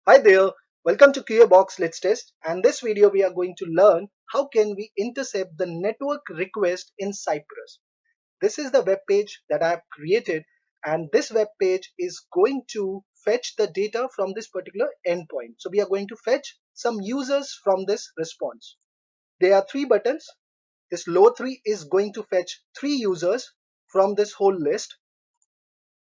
Hi there, welcome to QA Box Let's Test, and this video we are going to learn how can we intercept the network request in Cypress. This is the web page that I have created, and this web page is going to fetch the data from this particular endpoint. So we are going to fetch some users from this response. There are three buttons. This load 3 is going to fetch 3 users from this whole list.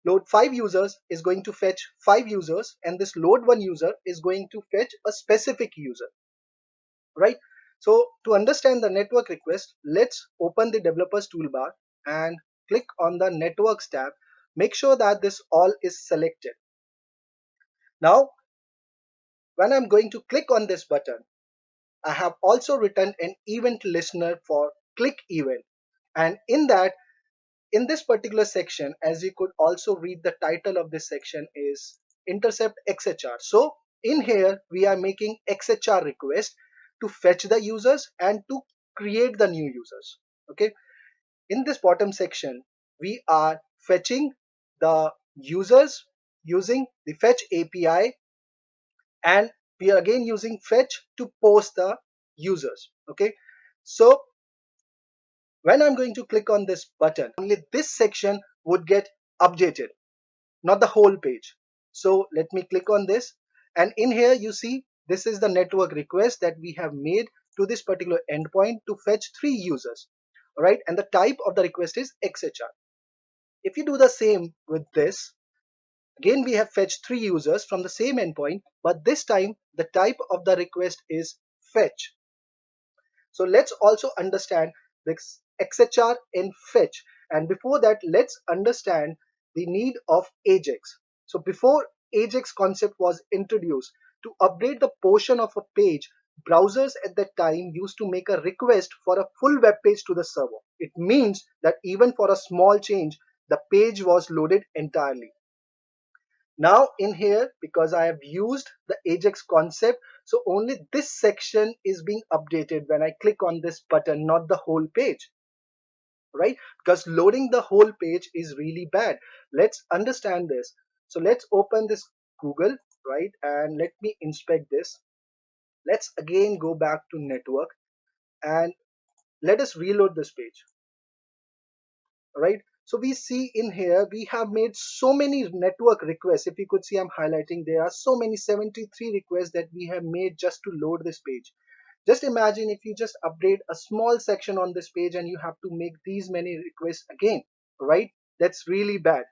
Load 5 users is going to fetch 5 users, and this load 1 user is going to fetch a specific user, right? So to understand the network request, let's open the developers toolbar and click on the networks tab. Make sure that this all is selected. Now when I'm going to click on this button, I have also written an event listener for click event, and in this particular section, as you could also read, the title of this section is intercept XHR. So in here we are making XHR request to fetch the users and to create the new users. Okay, in this bottom section we are fetching the users using the fetch API, and we are again using fetch to post the users. Okay, so when I'm going to click on this button, only this section would get updated, not the whole page. So let me click on this, and in here you see this is the network request that we have made to this particular endpoint to fetch 3 users. All right, and the type of the request is XHR. If you do the same with this, again we have fetched 3 users from the same endpoint, but this time the type of the request is fetch. So let's also understand this XHR and fetch. And before that, let's understand the need of Ajax. So before Ajax concept was introduced, to update the portion of a page, browsers at that time used to make a request for a full web page to the server. It means that even for a small change, the page was loaded entirely. Now in here, because I have used the Ajax concept, so only this section is being updated when I click on this button, not the whole page, right? Because loading the whole page is really bad. Let's understand this. So let's open this Google, right? And let me inspect this. Let's again go back to network and let us reload this page, right? So we see in here we have made so many network requests. If you could see, I'm highlighting, there are so many 73 requests that we have made just to load this page. Just imagine if you just update a small section on this page and you have to make these many requests again, right? That's really bad.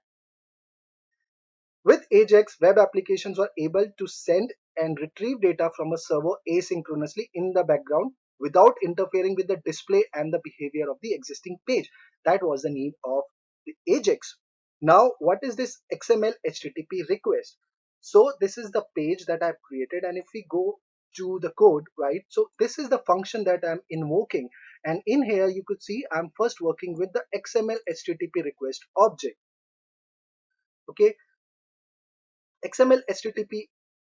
With Ajax, web applications were able to send and retrieve data from a server asynchronously in the background without interfering with the display and the behavior of the existing page. That was the need of the Ajax. Now, what is this XML HTTP request? So this is the page that I've created, and if we go to the code, right, so this is the function that I'm invoking, and in here you could see I'm first working with the XML HTTP request object. Okay, XML HTTP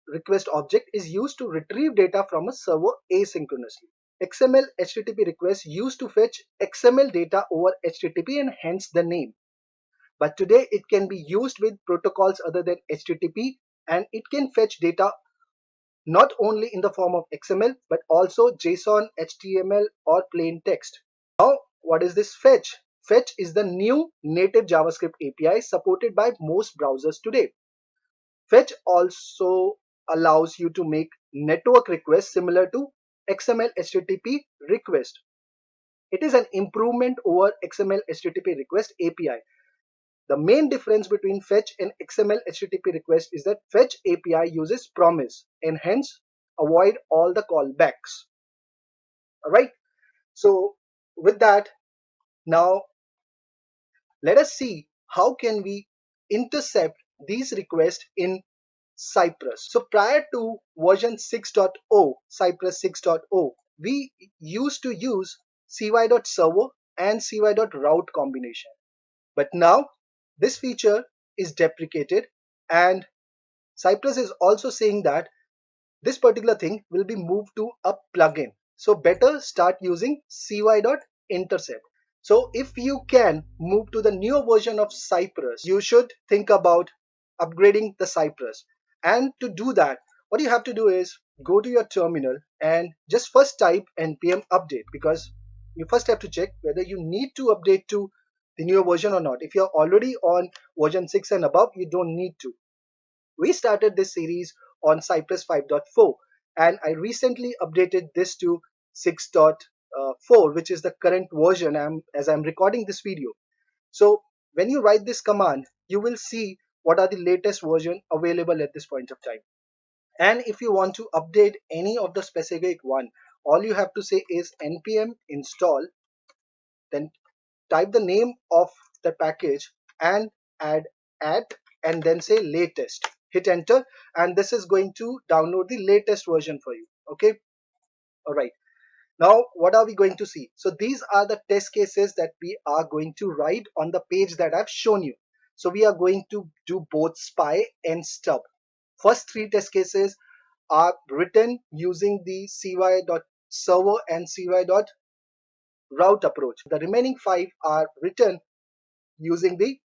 request object is used to retrieve data from a server asynchronously. XML HTTP request used to fetch XML data over HTTP, and hence the name. But today it can be used with protocols other than HTTP, and it can fetch data not only in the form of XML but also JSON, HTML, or plain text. Now, what is this fetch? Fetch is the new native JavaScript API supported by most browsers today. Fetch also allows you to make network requests similar to XML HTTP request. It is an improvement over XML HTTP request API. The main difference between fetch and XML HTTP request is that fetch API uses promise and hence avoid all the callbacks. Alright, so with that, now let us see how can we intercept these requests in Cypress. So prior to version 6.0, Cypress 6.0, we used to use cy.server and cy.route combination. But now this feature is deprecated, and Cypress is also saying that this particular thing will be moved to a plugin. So better start using cy.intercept. So if you can move to the newer version of Cypress, you should think about upgrading the Cypress. And to do that, what you have to do is go to your terminal and just first type npm update, because you first have to check whether you need to update to the newer version or not. If you're already on version 6 and above, you don't need to. We started this series on Cypress 5.4, and I recently updated this to 6.4, which is the current version as I'm recording this video. So when you write this command, you will see what are the latest version available at this point of time. And if you want to update any of the specific one, all you have to say is npm install, then type the name of the package and add at, and then say latest. Hit enter, and this is going to download the latest version for you. Okay, all right. Now, what are we going to see? So these are the test cases that we are going to write on the page that I've shown you. So we are going to do both spy and stub. First three test cases are written using the cy.server and cy.route approach. The remaining five are written using the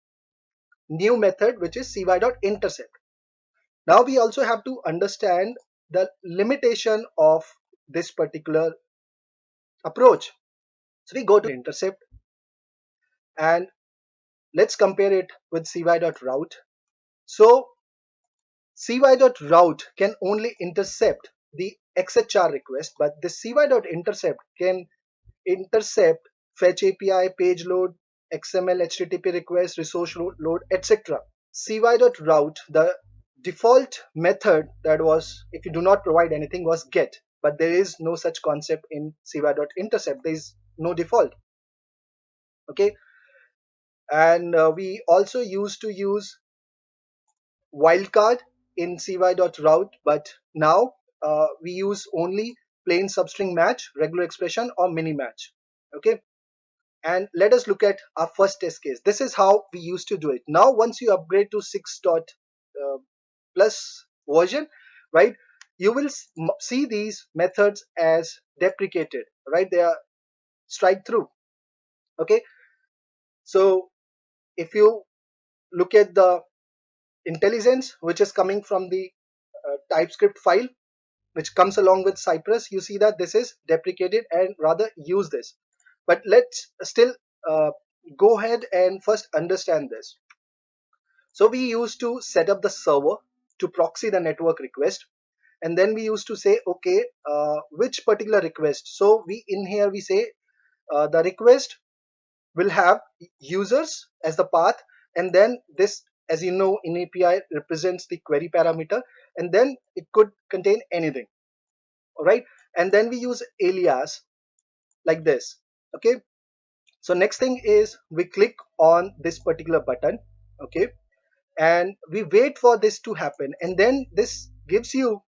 new method, which is cy.intercept. Now we also have to understand the limitation of this particular approach. So we go to intercept and let's compare it with cy.route. So cy.route can only intercept the XHR request, but the cy.intercept can intercept fetch API, page load, XML HTTP request, resource load, etc. cy.route, the default method that was, if you do not provide anything, was get, but there is no such concept in cy.intercept. There is no default. Okay, and we also used to use wildcard in cy.route, but now we use only plain substring match, regular expression, or mini match. Okay, and let us look at our first test case. This is how we used to do it. Now once you upgrade to 6 plus version, right, you will see these methods as deprecated, right? They are strike through. Okay, so if you look at the intelligence which is coming from the TypeScript file which comes along with Cypress, you see that this is deprecated and rather use this. But let's still uh, go ahead and first understand this. So we used to set up the server to proxy the network request, and then we used to say, okay, which particular request. So we in here we say the request will have users as the path, and then this, as you know, in API represents the query parameter, and then it could contain anything. All right, and then we use alias like this. Okay, so next thing is we click on this particular button. Okay, and we wait for this to happen, and then this gives you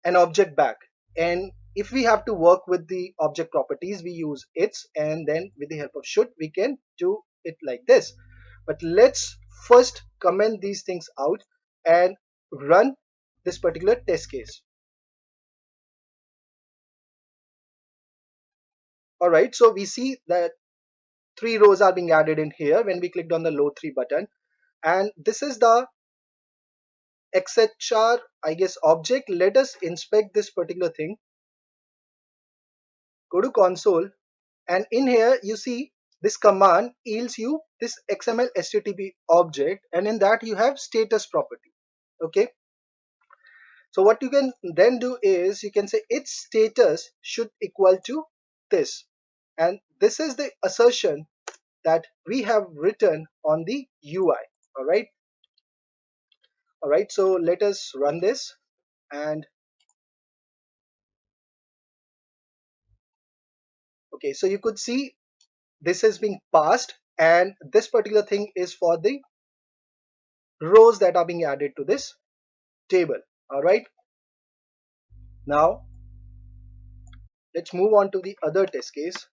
an object back. And if we have to work with the object properties, we use its, and then with the help of should we can do it like this. But let's first comment these things out and run this particular test case. All right, so we see that 3 rows are being added in here when we clicked on the load 3 button, and this is the XHR, I guess, object. Let us inspect this particular thing. Go to console, and in here you see this command yields you this XML HTTP object, and in that you have status property. Okay, so what you can then do is you can say its status should equal to this, and this is the assertion that we have written on the UI. All right, all right, so let us run this. And okay, so you could see this is being passed, and this particular thing is for the rows that are being added to this table. All right, now let's move on to the other test case.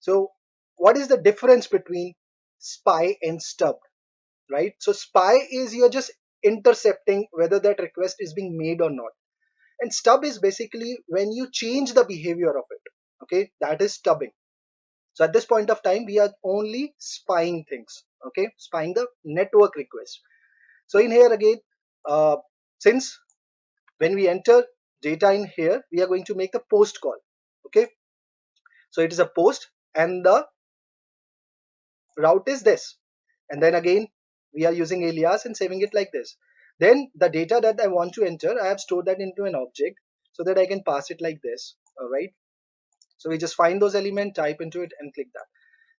So what is the difference between spy and stub, right? So spy is you're just intercepting whether that request is being made or not, and stub is basically when you change the behavior of it. Okay, that is stubbing. So at this point of time we are only spying things. Okay, spying the network request. So in here again, since when we enter data in here, we are going to make the post call. Okay, so it is a post and the route is this, and then again we are using alias and saving it like this. Then the data that I want to enter, I have stored that into an object so that I can pass it like this. All right, so we just find those elements, type into it and click that.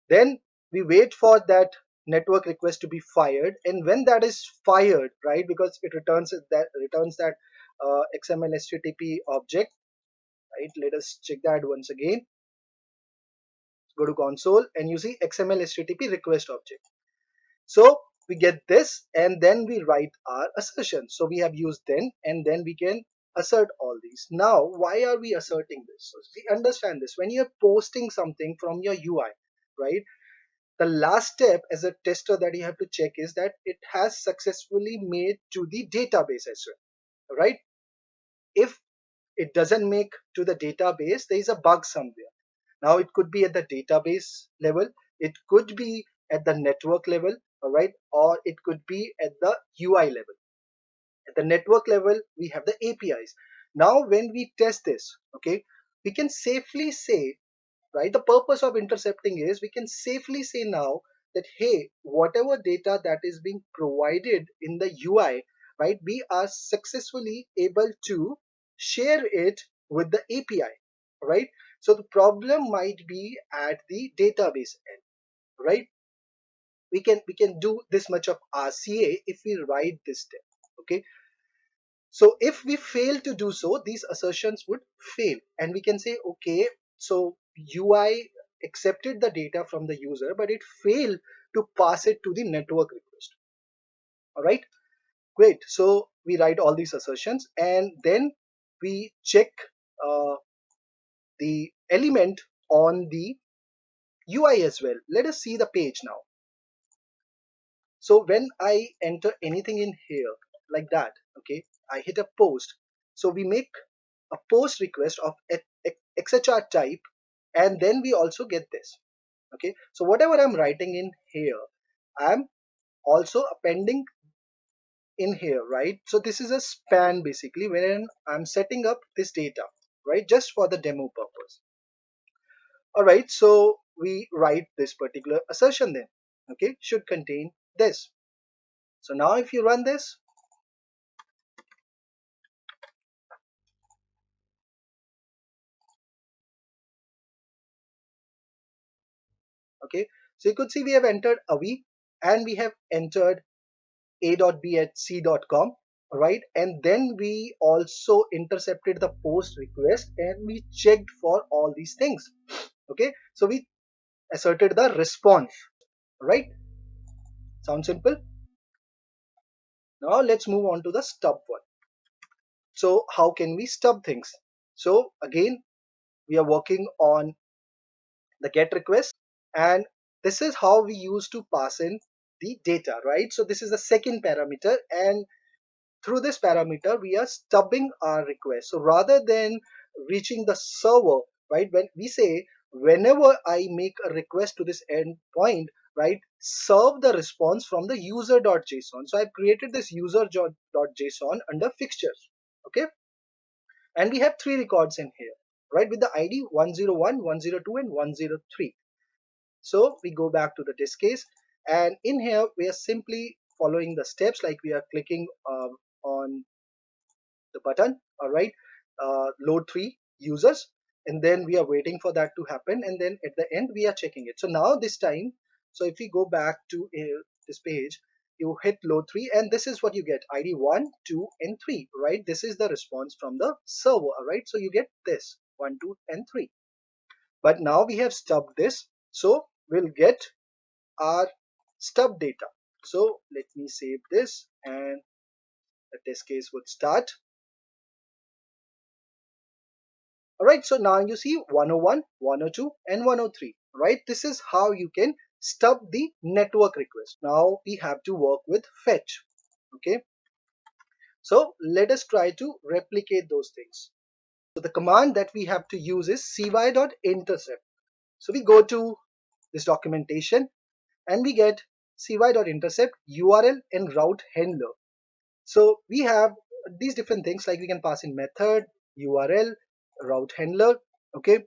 Then we wait for that network request to be fired, and when that is fired, right, because it returns that XML http object, right, let us check that once again. Go to console and you see XML http request object. So we get this and then we write our assertion. So we have used then, and then we can assert all these. Now why are we asserting this? So we understand this when you're posting something from your UI, right, the last step as a tester that you have to check is that it has successfully made to the database as well, right? If it doesn't make to the database, there is a bug somewhere. Now it could be at the database level, it could be at the network level, all right, or it could be at the UI level. At the network level, we have the APIs. Now when we test this, okay, we can safely say, right, the purpose of intercepting is we can safely say now that hey, whatever data that is being provided in the UI, right, we are successfully able to share it with the API, right? So the problem might be at the database end, right? We can do this much of RCA if we write this step. Okay, so if we fail to do so, these assertions would fail. And we can say, okay, so UI accepted the data from the user, but it failed to pass it to the network request. All right, great. So we write all these assertions and then we check uh, the element on the UI as well. Let us see the page now. So when I enter anything in here like that, okay, I hit a post. So we make a post request of XHR type, and then we also get this. Okay, so whatever I'm writing in here, I'm also appending in here, right? So this is a span basically when I'm setting up this data, right, just for the demo purpose. All right, so we write this particular assertion then. Okay, should contain this. So now if you run this, okay, so you could see we have entered avi and we have entered a.b at c.com, right, and then we also intercepted the post request and we checked for all these things. Okay, so we asserted the response, right? Sound simple? Now let's move on to the stub one. So how can we stub things? So again, we are working on the get request, and this is how we used to pass in the data, right? So this is the second parameter, and through this parameter we are stubbing our request. So rather than reaching the server, right, when we say whenever I make a request to this endpoint, right, serve the response from the user.json. So I've created this user.json under fixtures. Okay, and we have three records in here, right, with the ID 101, 102 and 103. So we go back to the test case, and in here we are simply following the steps, like we are clicking on the button, all right, load three users, and then we are waiting for that to happen, and then at the end we are checking it. So now this time, so if we go back to this page, you hit load three and this is what you get: ID 1, 2 and 3, right? This is the response from the server, all right? So you get this 1, 2 and 3. But now we have stubbed this, so we'll get our stub data. So let me save this and the test case would start. All right, so now you see 101, 102 and 103, right? This is how you can stub the network request. Now we have to work with fetch. Okay, so let us try to replicate those things. So the command that we have to use is cy.intercept. So we go to this documentation and we get cy.intercept URL and route handler. So we have these different things, like we can pass in method, URL, route handler, okay,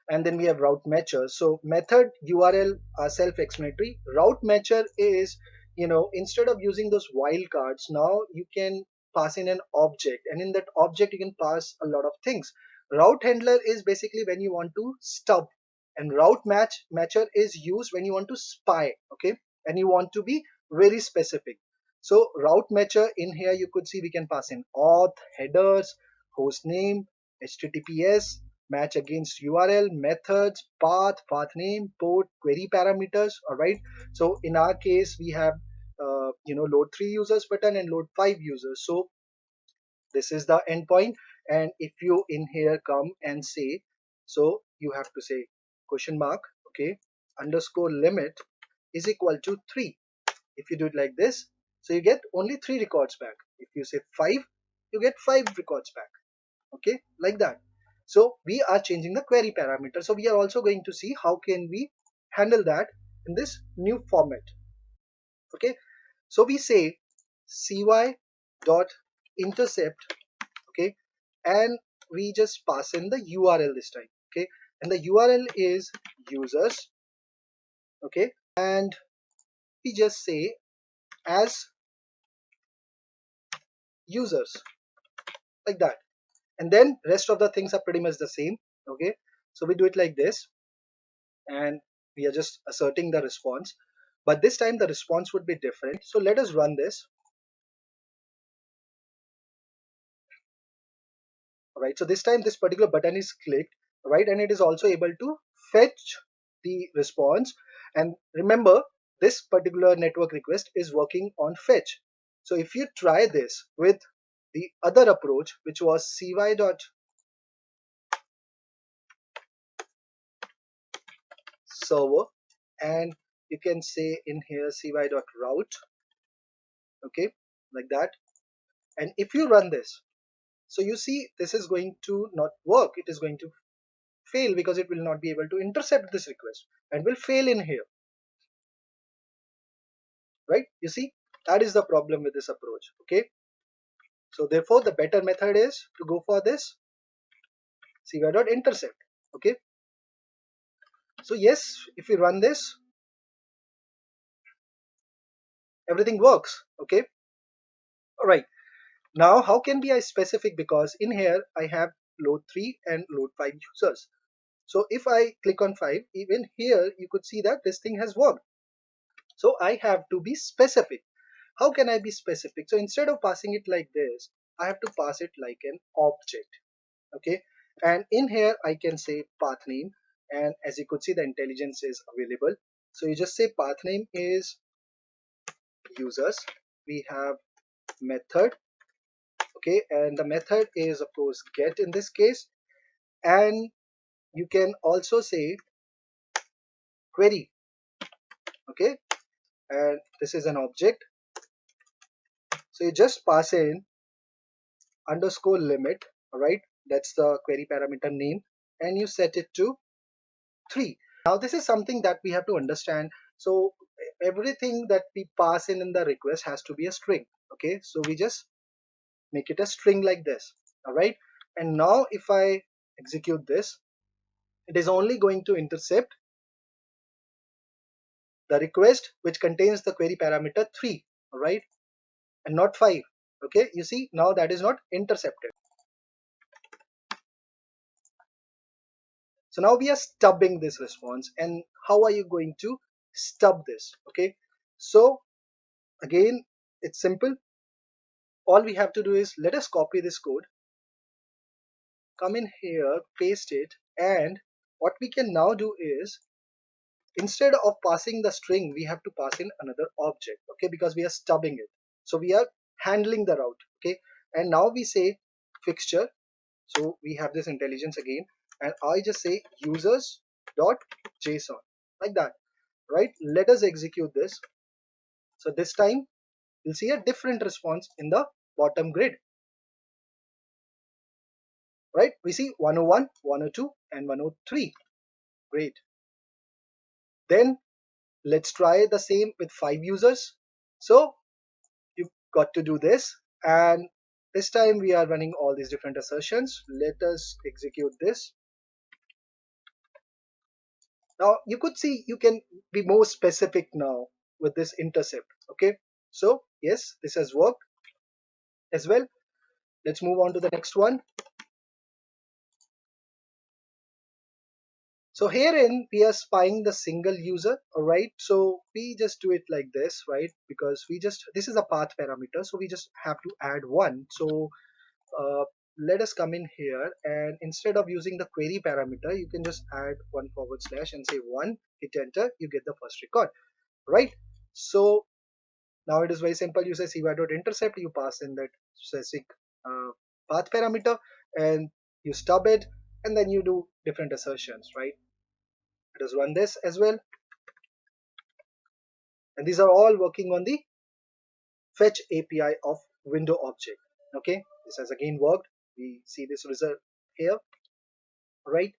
and then we have route matcher. So method, URL are self-explanatory. Route matcher is, instead of using those wildcards, now you can pass in an object, and in that object you can pass a lot of things. Route handler is basically when you want to stub, and matcher is used when you want to spy, okay, and you want to be very specific. So route matcher, in here you could see we can pass in auth, headers, host name, HTTPS, match against URL, methods, path name, port, query parameters. All right. So in our case, we have load 3 users button and load 5 users. So this is the endpoint. And if you in here come and say, so you have to say question mark, okay, underscore limit is equal to 3. If you do it like this, so you get only 3 records back. If you say 5, you get 5 records back, okay, like that. So we are changing the query parameter. So we are also going to see how can we handle that in this new format, okay. So we say cy.intercept, okay, and we just pass in the URL this time, okay, and the URL is users, okay, and we just say as users, like that, and then rest of the things are pretty much the same, okay. So we do it like this, and we are just asserting the response, but this time the response would be different. So let us run this. Right, so this time this particular button is clicked, right, and it is also able to fetch the response. And remember, this particular network request is working on fetch. So if you try this with the other approach, which was cy.server, and you can say in here cy.route, okay, like that, and if you run this, so you see this is going to not work. It is going to fail because it will not be able to intercept this request and will fail in here, right? You see, that is the problem with this approach, okay. So therefore the better method is to go for this cy.intercept, okay. So yes, if we run this, everything works, okay. All right, now how can be I specific, because in here I have load 3 and load 5 users. So if I click on 5, even here you could see that this thing has worked. So I have to be specific. How can I be specific? So instead of passing it like this, I have to pass it like an object, okay. And in here I can say path name, and as you could see the intelligence is available. So you just say path name is users. We have method, okay, and the method is of course get in this case, and you can also say query, okay, and this is an object. So you just pass in underscore limit, all right, that's the query parameter name, and you set it to 3. Now this is something that we have to understand. So everything that we pass in the request has to be a string, okay. So we just make it a string like this, all right. And now if I execute this, it is only going to intercept the request which contains the query parameter 3, all right, and not 5, okay. You see, now that is not intercepted. So now we are stubbing this response. And how are you going to stub this, okay. So again, it's simple. All we have to do is, let us copy this code, come in here, paste it, and what we can now do is, instead of passing the string, we have to pass in another object, okay, because we are stubbing it. So we are handling the route, okay. And now we say fixture. So we have this intelligence again, and I just say users dot json, like that, right. Let us execute this. So this time you'll see a different response in the bottom grid, right. We see 101, 102, and 103. Great. Then let's try the same with 5 users. So you got to do this, and this time we are running all these different assertions. Let us execute this. Now you could see you can be more specific now with this intercept. Okay, so yes, this has worked as well. Let's move on to the next one. So herein we are spying the single user, all right? So we just do it like this, right? Because this is a path parameter, so we just have to add one. So let us come in here, and instead of using the query parameter, you can just add one forward slash and say one, hit enter, you get the first record, right? So now it is very simple. You say cy.intercept, you pass in that specific uh, path parameter, and you stub it, and then you do different assertions, right? Let us run this as well. And these are all working on the fetch API of window object. Okay, this has again worked. We see this result here, right?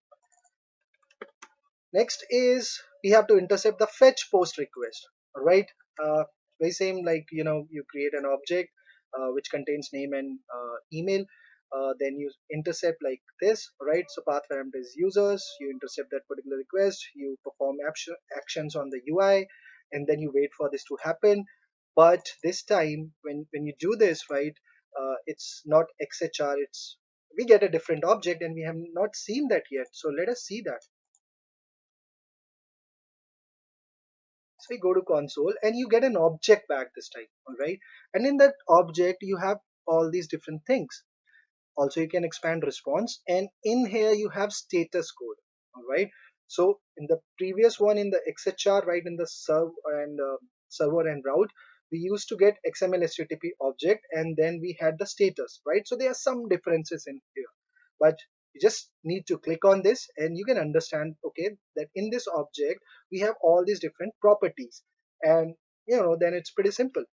Next is we have to intercept the fetch post request. All right, uh, very same, like you create an object which contains name and email. Then you intercept like this, right? So path parameter is users. You intercept that particular request. You perform actions on the UI, and then you wait for this to happen. But this time, when you do this, right, it's not XHR. It's we get a different object, and we have not seen that yet. So let us see that. So we go to console and you get an object back this time, all right? And in that object, you have all these different things. Also, you can expand response, and in here you have status code, all right? So in the previous one, in the XHR, right, in the server and route, we used to get XML HTTP object, and then we had the status, right? So there are some differences in here, but you just need to click on this and you can understand, okay, that in this object we have all these different properties, and then it's pretty simple.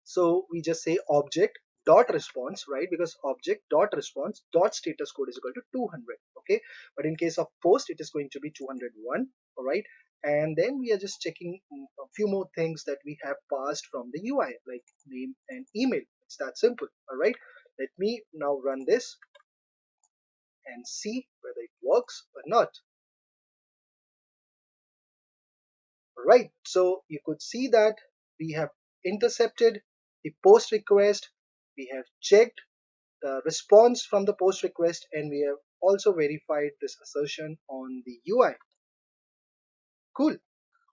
So we just say object dot response, right? Because object dot response dot status code is equal to 200. Okay, but in case of post, it is going to be 201. All right, and then we are just checking a few more things that we have passed from the UI, like name and email. It's that simple. All right, let me now run this and see whether it works or not. All right, so you could see that we have intercepted the post request, we have checked the response from the post request, and we have also verified this assertion on the UI. Cool.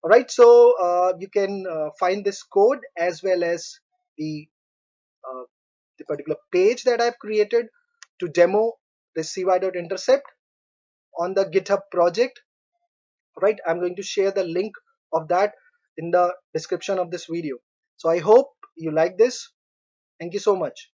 All right, so you can find this code as well as the uh, the particular page that I've created to demo the cy.intercept on the GitHub project. Right, I'm going to share the link of that in the description of this video. So I hope you like this. Thank you so much.